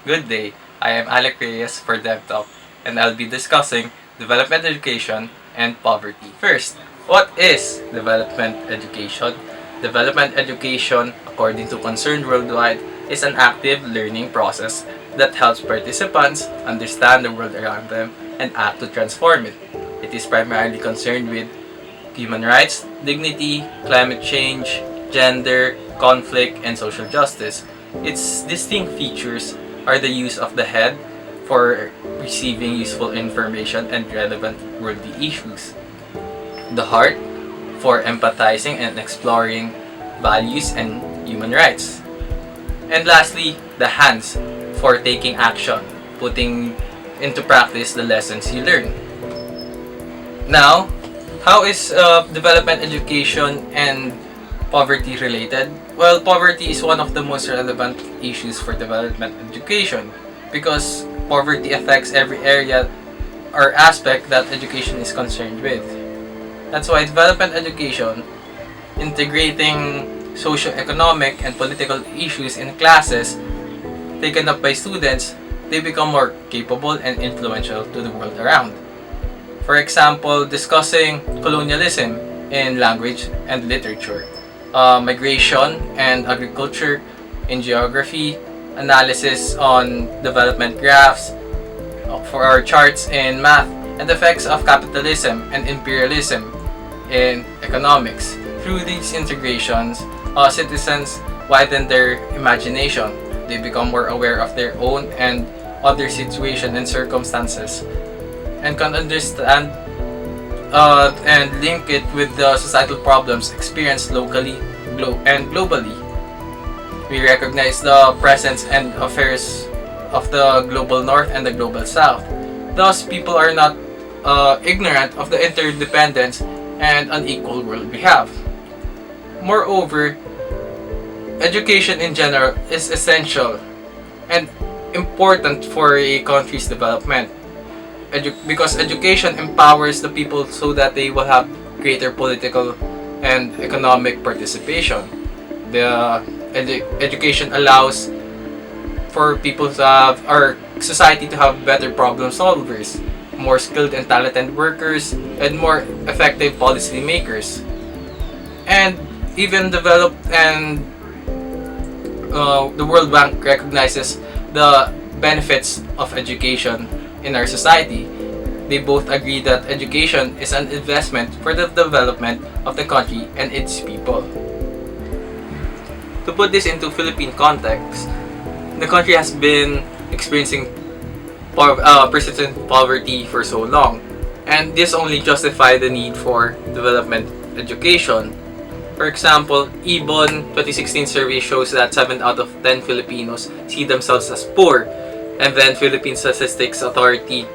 Good day, I am Alec Reyes for DevTalk, and I'll be discussing development education and poverty. First, what is development education? Development education, according to Concerned Worldwide, is an active learning process that helps participants understand the world around them and act to transform it. It is primarily concerned with human rights, dignity, climate change, gender, conflict, and social justice. Its distinct features are the use of the head for receiving useful information and relevant worldly issues, the heart for empathizing and exploring values and human rights, and lastly, the hands for taking action, putting into practice the lessons you learn. Now, how is development education and poverty related? Well, poverty is one of the most relevant issues for development education because poverty affects every area or aspect that education is concerned with. That's why development education, integrating socio-economic and political issues in classes taken up by students, they become more capable and influential to the world around. For example, discussing colonialism in language and literature, migration and agriculture in geography, analysis on development graphs, for our charts in math, and the effects of capitalism and imperialism in economics. Through these integrations, citizens widen their imagination. They become more aware of their own and other situations and circumstances and can understand and link it with the societal problems experienced locally and globally. We recognize the presence and affairs of the global north and the global south. Thus, people are not ignorant of the interdependence and unequal world we have. Moreover, education in general is essential and important for a country's development because education empowers the people so that they will have greater political and economic participation. The education allows for people to have, or society to have better problem solvers, more skilled and talented workers, and more effective policy makers. And even developed and the World Bank recognizes the benefits of education in our society. They both agree that education is an investment for the development of the country and its people. To put this into Philippine context, the country has been experiencing persistent poverty for so long, and this only justifies the need for development education. For example, Ibon 2016 survey shows that 7 out of 10 Filipinos see themselves as poor, and then Philippine Statistics Authority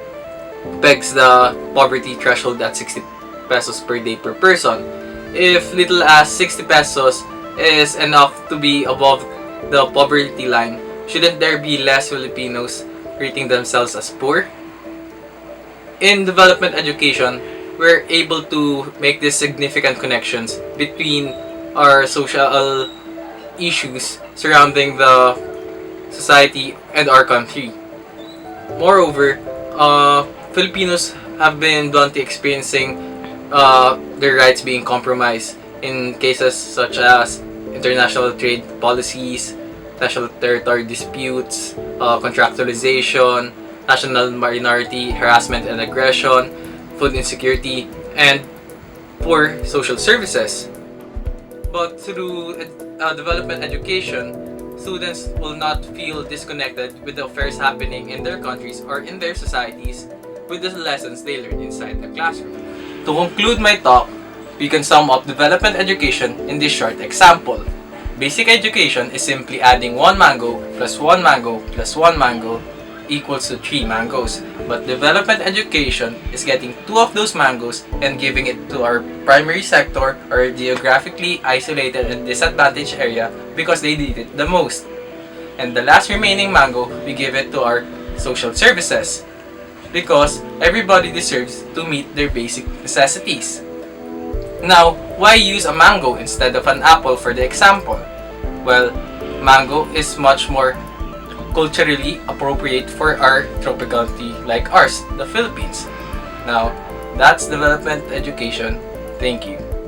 pegs the poverty threshold at 60 pesos per day per person. If little as 60 pesos is enough to be above the poverty line, shouldn't there be less Filipinos rating themselves as poor? In development education, we're able to make these significant connections between our social issues surrounding the society and our country. Moreover, Filipinos have been bluntly experiencing their rights being compromised in cases such as international trade policies, national territory disputes, contractualization, national minority harassment and aggression, food insecurity, and poor social services. But through development education, students will not feel disconnected with the affairs happening in their countries or in their societies with the lessons they learn inside the classroom. To conclude my talk, we can sum up development education in this short example. Basic education is simply adding 1 mango plus 1 mango plus 1 mango equals to 3 mangoes. But development education is getting 2 of those mangoes and giving it to our primary sector or geographically isolated and disadvantaged area because they need it the most. And the last remaining mango, we give it to our social services because everybody deserves to meet their basic necessities. Now, why use a mango instead of an apple for the example? Well, mango is much more culturally appropriate for our tropical country like ours, the Philippines. Now, that's development education. Thank you.